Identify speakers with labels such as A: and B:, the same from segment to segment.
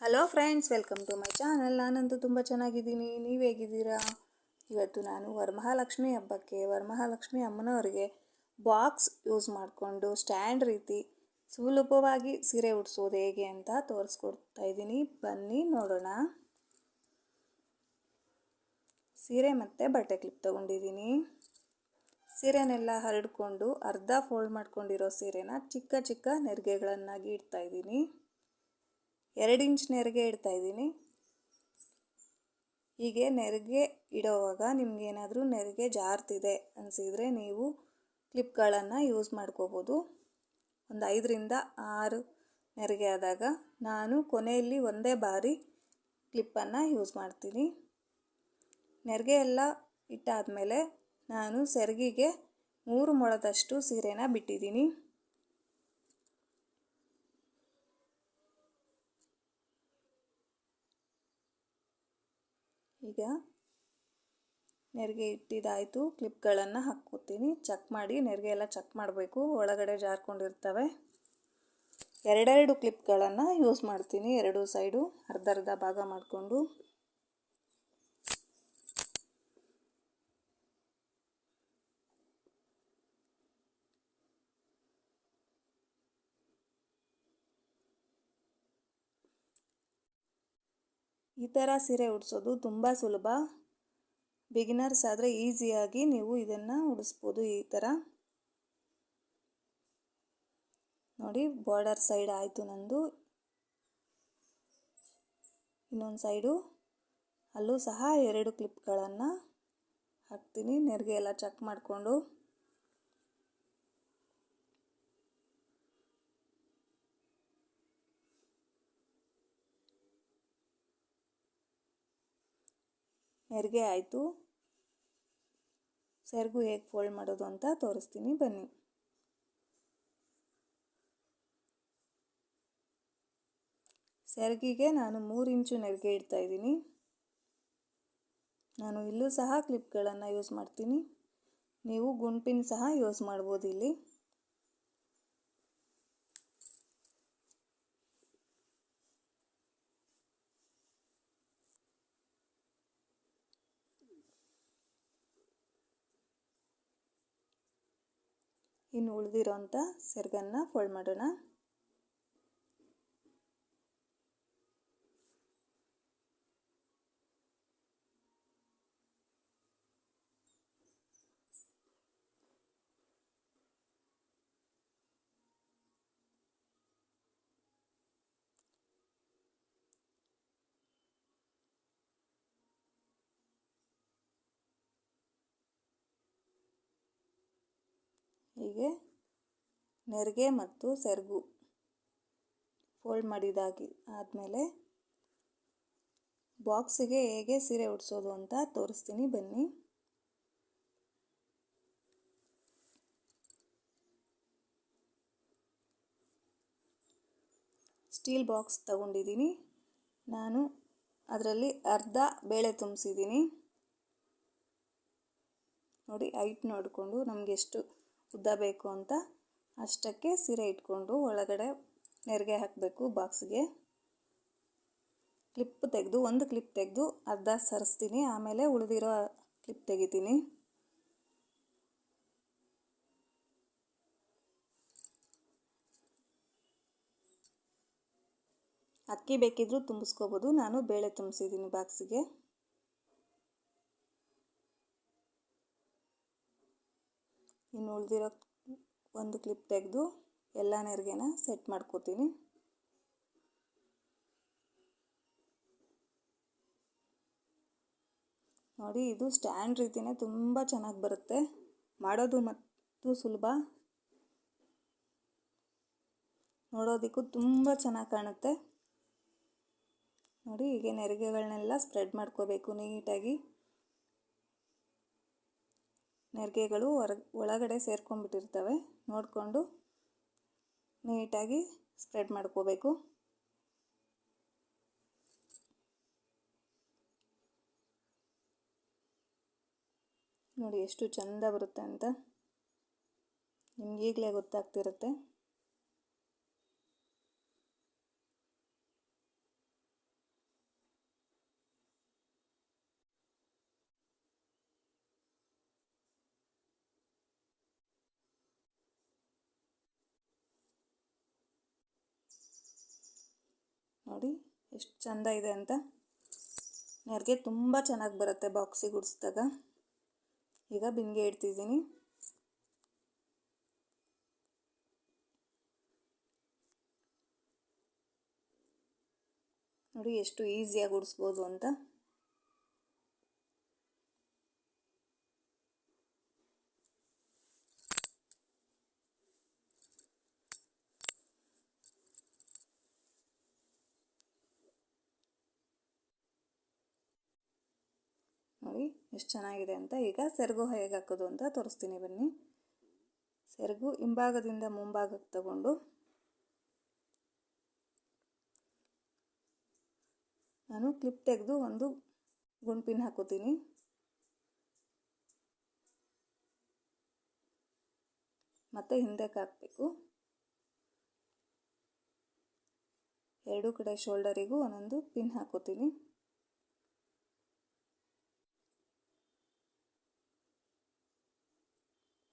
A: Hello friends, welcome to my channel. ನಾನಂತೂ ತುಂಬ ಚೆನ್ನಾಗಿದ್ದೀನಿ. ನೀವು ಹೇಗಿದ್ದೀರಾ? ಇವತ್ತು ನಾನು ವರಮಹಾಲಕ್ಷ್ಮಿ ಹಬ್ಬಕ್ಕೆ ವರಮಹಾಲಕ್ಷ್ಮಿ ಅಮ್ಮನವರಿಗೆ ಬಾಕ್ಸ್ ಯೂಸ್ ಮಾಡಿಕೊಂಡು ಸ್ಟ್ಯಾಂಡ್ ರೀತಿ ಸುಲಭವಾಗಿ ಸೀರೆ ಉಡಿಸೋದು ಹೇಗೆ ಅಂತ ತೋರಿಸ್ಕೊಡ್ತಾ ಇದ್ದೀನಿ. ಬನ್ನಿ ನೋಡೋಣ. ಸೀರೆ ಮತ್ತು ಬಟ್ಟೆ ಕ್ಲಿಪ್ ತೊಗೊಂಡಿದ್ದೀನಿ. ಸೀರೆನೆಲ್ಲ ಹರಡ್ಕೊಂಡು ಅರ್ಧ ಫೋಲ್ಡ್ ಮಾಡ್ಕೊಂಡಿರೋ ಸೀರೆನ ಚಿಕ್ಕ ಚಿಕ್ಕ ನೆರಿಗೆಗಳನ್ನಾಗಿ ಇಡ್ತಾಯಿದ್ದೀನಿ. 2 ಇಂಚ್ ನೆರಿಗೆ ಇಡ್ತಾಯಿದ್ದೀನಿ. ಹೀಗೆ ನೆರಿಗೆ ಇಡೋವಾಗ ನಿಮಗೇನಾದರೂ ನೆರಿಗೆ ಜಾರ್ತಿದೆ ಅನಿಸಿದರೆ ನೀವು ಕ್ಲಿಪ್ಗಳನ್ನು ಯೂಸ್ ಮಾಡ್ಕೋಬೋದು. ಒಂದು 5ರಿಂದ 6 ನೆರಿಗೆ ಆದಾಗ ನಾನು ಕೊನೆಯಲ್ಲಿ ಒಂದೇ ಬಾರಿ ಕ್ಲಿಪ್ಪನ್ನು ಯೂಸ್ ಮಾಡ್ತೀನಿ. ನೆರಿಗೆ ಎಲ್ಲ ಇಟ್ಟಾದಮೇಲೆ ನಾನು ಸೆರಗಿಗೆ 3 ಮೊಳದಷ್ಟು ಸೀರೆನ ಬಿಟ್ಟಿದ್ದೀನಿ. ಈಗ ನೆರಿಗೆ ಇಟ್ಟಿದ್ದಾಯಿತು. ಕ್ಲಿಪ್ಗಳನ್ನು ಹಾಕ್ಕೋತೀನಿ. ಚೆಕ್ ಮಾಡಿ, ನೆರಿಗೆ ಎಲ್ಲ ಚೆಕ್ ಮಾಡಬೇಕು, ಒಳಗಡೆ ಜಾರ್ಕೊಂಡಿರ್ತವೆ. 2 ಕ್ಲಿಪ್ಗಳನ್ನು ಯೂಸ್ ಮಾಡ್ತೀನಿ. 2 ಸೈಡು ಅರ್ಧ ಭಾಗ ಮಾಡಿಕೊಂಡು ಈ ಥರ ಸೀರೆ ಉಡಿಸೋದು ತುಂಬ ಸುಲಭ. ಬಿಗಿನರ್ಸ್ ಆದರೆ ಈಸಿಯಾಗಿ ನೀವು ಇದನ್ನು ಉಡಿಸ್ಬೋದು. ಈ ಥರ ನೋಡಿ, ಬಾರ್ಡರ್ ಸೈಡ್ ಆಯಿತು ನಂದು. ಇನ್ನೊಂದು ಸೈಡು ಅಲ್ಲೂ ಸಹ 2 ಕ್ಲಿಪ್ಗಳನ್ನು ಹಾಕ್ತೀನಿ. ನೆರಿಗೆ ಎಲ್ಲ ಚೆಕ್ ಮಾಡಿಕೊಂಡು ನೆರಿಗೆ ಆಯಿತು. ಸೆರಗು ಹೇಗೆ ಫೋಲ್ಡ್ ಮಾಡೋದು ಅಂತ ತೋರಿಸ್ತೀನಿ, ಬನ್ನಿ. ಸೆರಗಿಗೆ ನಾನು 3 ಇಂಚು ನೆರಿಗೆ ಇಡ್ತಾಯಿದ್ದೀನಿ. ನಾನು ಇಲ್ಲೂ ಸಹ ಕ್ಲಿಪ್ಗಳನ್ನು ಯೂಸ್ ಮಾಡ್ತೀನಿ. ನೀವು ಗುಂಪಿನ ಸಹ ಯೂಸ್ ಮಾಡ್ಬೋದು ಇಲ್ಲಿ. ಇನ್ನು ಉಳಿದಿರೋಂಥ ಸೆರಗನ್ನು ಫೋಲ್ಡ್ ಮಾಡೋಣ. ಹೀಗೆ ನೆರಿಗೆ ಮತ್ತು ಸೆರಗು ಫೋಲ್ಡ್ ಆದಮೇಲೆ ಬಾಕ್ಸಿಗೆ ಹೇಗೆ ಸೀರೆ ಉಡಿಸೋದು ಅಂತ ತೋರಿಸ್ತೀನಿ, ಬನ್ನಿ. ಸ್ಟೀಲ್ ಬಾಕ್ಸ್ ತಗೊಂಡಿದ್ದೀನಿ ನಾನು. ಅದರಲ್ಲಿ ಅರ್ಧ ಬೇಳೆ ತುಂಬಿಸಿದ್ದೀನಿ. ನೋಡಿ, ಹೈಟ್ ನೋಡಿಕೊಂಡು ನಮಗೆ ಎಷ್ಟು ಉದ್ದ ಬೇಕು ಅಂತ ಅಷ್ಟಕ್ಕೆ ಸೀರೆ ಇಟ್ಕೊಂಡು ಒಳಗಡೆ ನೆರಿಗೆ ಹಾಕಬೇಕು. ಬಾಕ್ಸ್ಗೆ ಕ್ಲಿಪ್ ತೆಗೆದು, ಒಂದು ಕ್ಲಿಪ್ ತೆಗೆದು ಅರ್ಧ ಸರಿಸ್ತೀನಿ. ಆಮೇಲೆ ಉಳಿದಿರೋ ಕ್ಲಿಪ್ ತೆಗಿತೀನಿ. ಅಕ್ಕಿ ಬೇಕಿದ್ರೂ ತುಂಬಿಸ್ಕೋಬೋದು. ನಾನು ಬೇಳೆ ತುಂಬಿಸಿದ್ದೀನಿ ಬಾಕ್ಸಿಗೆ. ಇನ್ನು ಉಳಿದಿರೋ ಒಂದು ಕ್ಲಿಪ್ ತೆಗೆದು ಎಲ್ಲ ನೆರಿಗೆನ ಸೆಟ್ ಮಾಡ್ಕೋತೀನಿ. ನೋಡಿ, ಇದು ಸ್ಟ್ಯಾಂಡ್ ರೀತಿಯೇ ತುಂಬ ಚೆನ್ನಾಗಿ ಬರುತ್ತೆ. ಮಾಡೋದು ಮತ್ತು ಸುಲಭ, ನೋಡೋದಕ್ಕೂ ತುಂಬ ಚೆನ್ನಾಗಿ ಕಾಣುತ್ತೆ. ನೋಡಿ, ಹೀಗೆ ನೆರಿಗೆಗಳನ್ನೆಲ್ಲ ಸ್ಪ್ರೆಡ್ ಮಾಡ್ಕೋಬೇಕು ನೀಟಾಗಿ. ನೆರಿಗೆಗಳು ಒಳಗಡೆ ಸೇರ್ಕೊಂಡ್ಬಿಟ್ಟಿರ್ತವೆ, ನೋಡಿಕೊಂಡು ನೀಟಾಗಿ ಸ್ಪ್ರೆಡ್ ಮಾಡ್ಕೋಬೇಕು. ನೋಡಿ ಎಷ್ಟು ಚೆಂದ ಬರುತ್ತೆ ಅಂತ ನಿಮ್ಗೆ ಈಗಲೇ ಗೊತ್ತಾಗ್ತಿರುತ್ತೆ. ನೋಡಿ ಎಷ್ಟು ಚೆಂದ ಇದೆ ಅಂತ. ನೆರಿಗೆ ತುಂಬ ಚೆನ್ನಾಗಿ ಬರುತ್ತೆ ಬಾಕ್ಸಿಗೆ ಉಡಿಸಿದಾಗ. ಈಗ ಬಿನ್ಗೆ ಇಡ್ತಿದ್ದೀನಿ. ನೋಡಿ ಎಷ್ಟು ಈಸಿಯಾಗಿ ಉಡಿಸ್ಬೋದು ಅಂತ. ನೋಡಿ ಎಷ್ಟು ಚೆನ್ನಾಗಿದೆ ಅಂತ. ಈಗ ಸೆರಗು ಹೇಗೆ ಹಾಕೋದು ಅಂತ ತೋರಿಸ್ತೀನಿ ಬನ್ನಿ. ಸೆರಗು ಹಿಂಭಾಗದಿಂದ ಮುಂಭಾಗಕ್ಕೆ ತಗೊಂಡು ನಾನು ಕ್ಲಿಪ್ ತೆಗೆದು ಒಂದು ಗುಂಪಿನ ಹಾಕೋತೀನಿ. ಮತ್ತು ಹಿಂದಕ್ಕೆ ಹಾಕಬೇಕು. ಎರಡೂ ಕಡೆ ಶೋಲ್ಡರಿಗೂ ಒಂದೊಂದು ಪಿನ್ ಹಾಕೋತೀನಿ.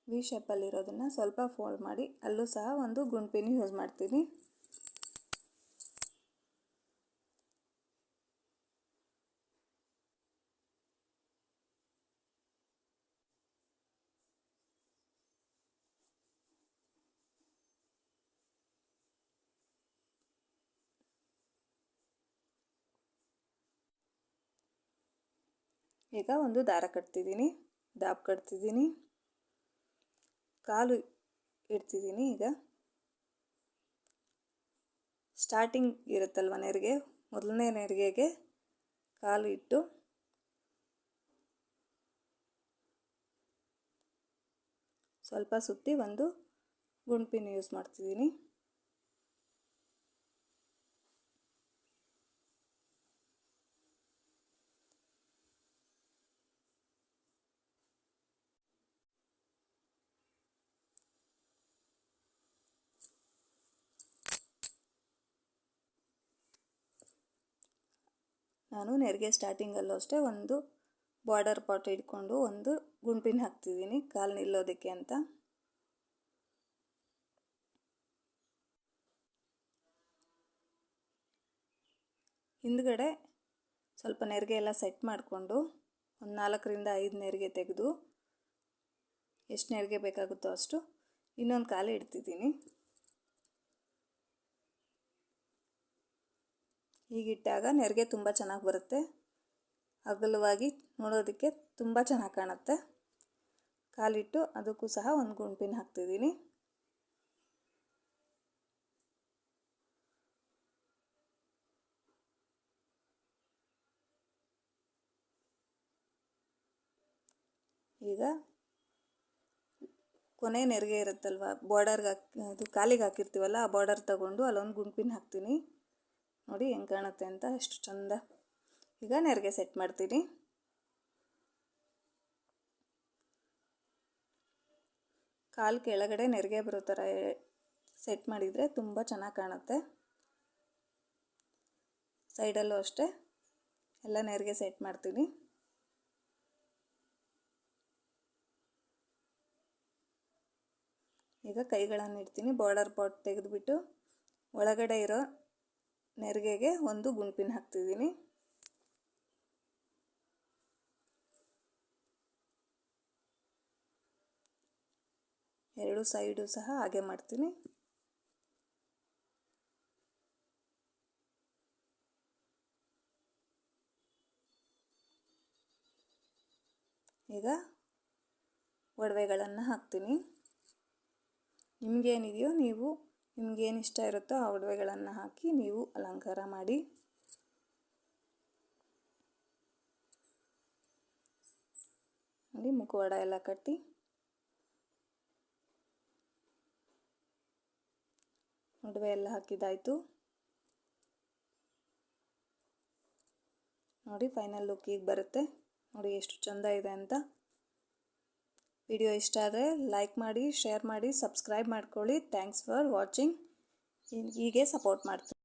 A: ವಿ ಶೇಪಲ್ಲಿರೋದನ್ನು ಸ್ವಲ್ಪ ಫೋಲ್ಡ್ ಮಾಡಿ ಅಲ್ಲೂ ಸಹ ಒಂದು ಗುಂಪಿನ ಯೂಸ್ ಮಾಡ್ತೀನಿ. ಈಗ ಒಂದು ದಾರ ಕಟ್ತಿದ್ದೀನಿ, ದಾಪ್ ಕಟ್ತಿದ್ದೀನಿ, ಕಾಲು ಇಡ್ತಿದ್ದೀನಿ. ಈಗ ಸ್ಟಾರ್ಟಿಂಗ್ ಇರುತ್ತಲ್ವ ನೆರಿಗೆ, ಮೊದಲನೇ ನೆರಿಗೆಗೆ ಕಾಲು ಇಟ್ಟು ಸ್ವಲ್ಪ ಸುತ್ತಿ ಒಂದು ಗುಂಪಿನ ಯೂಸ್ ಮಾಡ್ತಿದ್ದೀನಿ. ನಾನು ನೆರಿಗೆ ಸ್ಟಾರ್ಟಿಂಗಲ್ಲೂ ಅಷ್ಟೇ ಒಂದು ಬಾರ್ಡರ್ ಪಾಟ್ ಇಟ್ಕೊಂಡು ಒಂದು ಗುಂಪಿನ ಹಾಕ್ತಿದ್ದೀನಿ ಕಾಲು ನಿಲ್ಲೋದಕ್ಕೆ ಅಂತ. ಹಿಂದ್ಗಡೆ ಸ್ವಲ್ಪ ನೆರಿಗೆ ಎಲ್ಲ ಸೆಟ್ ಮಾಡಿಕೊಂಡು ಒಂದು 4ರಿಂದ 5 ನೆರಿಗೆ ತೆಗೆದು ಎಷ್ಟು ನೆರಿಗೆ ಬೇಕಾಗುತ್ತೋ ಅಷ್ಟು ಇನ್ನೊಂದು ಕಾಲು ಇಡ್ತಿದ್ದೀನಿ. ಹೀಗಿಟ್ಟಾಗ ನೆರಿಗೆ ತುಂಬ ಚೆನ್ನಾಗಿ ಬರುತ್ತೆ, ಅಗಲವಾಗಿ ನೋಡೋದಕ್ಕೆ ತುಂಬ ಚೆನ್ನಾಗಿ ಕಾಣುತ್ತೆ. ಕಾಲಿಟ್ಟು ಅದಕ್ಕೂ ಸಹ ಒಂದು ಗುಂಪಿನ ಹಾಕ್ತಿದ್ದೀನಿ. ಈಗ ಕೊನೆ ನೆರಿಗೆ ಇರುತ್ತಲ್ವ, ಬಾರ್ಡರ್ಗೆ ಅದು ಕಾಲಿಗೆ ಹಾಕಿರ್ತೀವಲ್ಲ, ಆ ಬಾರ್ಡರ್ ತಗೊಂಡು ಅಲ್ಲೊಂದು ಗುಂಪಿನ ಹಾಕ್ತೀನಿ. ನೋಡಿ ಹೆಂಗೆ ಕಾಣುತ್ತೆ ಅಂತ, ಎಷ್ಟು ಚಂದ. ಈಗ ನೆರಿಗೆ ಸೆಟ್ ಮಾಡ್ತೀನಿ. ಕಾಲು ಕೆಳಗಡೆ ನೆರಿಗೆ ಬರೋ ಥರ ಸೆಟ್ ಮಾಡಿದರೆ ತುಂಬ ಚೆನ್ನಾಗಿ ಕಾಣುತ್ತೆ. ಸೈಡಲ್ಲೂ ಅಷ್ಟೇ ಎಲ್ಲ ನೆರಿಗೆ ಸೆಟ್ ಮಾಡ್ತೀನಿ. ಈಗ ಕೈಗಳನ್ನು ಇಡ್ತೀನಿ. ಬಾರ್ಡರ್ ಪಾಟ್ ತೆಗೆದುಬಿಟ್ಟು ಒಳಗಡೆ ಇರೋ ನೆರಿಗೆಗೆ ಒಂದು ಗುಂಪಿನ ಹಾಕ್ತಿದ್ದೀನಿ. ಎರಡು ಸೈಡು ಸಹ ಹಾಗೆ ಮಾಡ್ತೀನಿ. ಈಗ ಒಡವೆಗಳನ್ನು ಹಾಕ್ತೀನಿ. ನಿಮಗೇನಿದೆಯೋ ನಿಮಗೇನು ಇಷ್ಟ ಇರುತ್ತೋ ಆ ಒಡವೆಗಳನ್ನು ಹಾಕಿ ನೀವು ಅಲಂಕಾರ ಮಾಡಿ. ನೋಡಿ ಮುಖವಾಡ ಎಲ್ಲ ಕಟ್ಟಿ ಒಡವೆ ಎಲ್ಲ ಹಾಕಿದ್ದಾಯಿತು. ನೋಡಿ ಫೈನಲ್ ಲುಕ್ ಈಗ ಬರುತ್ತೆ. ನೋಡಿ ಎಷ್ಟು ಚೆಂದ ಇದೆ ಅಂತ. ವಿಡಿಯೋ ಇಷ್ಟ ಆದರೆ ಲೈಕ್ ಮಾಡಿ, ಶೇರ್ ಮಾಡಿ, ಸಬ್ಸ್ಕ್ರೈಬ್ ಮಾಡ್ಕೊಳ್ಳಿ. Thanks for watching. ಹೀಗೆ ಸಪೋರ್ಟ್ ಮಾಡ್ತೀನಿ.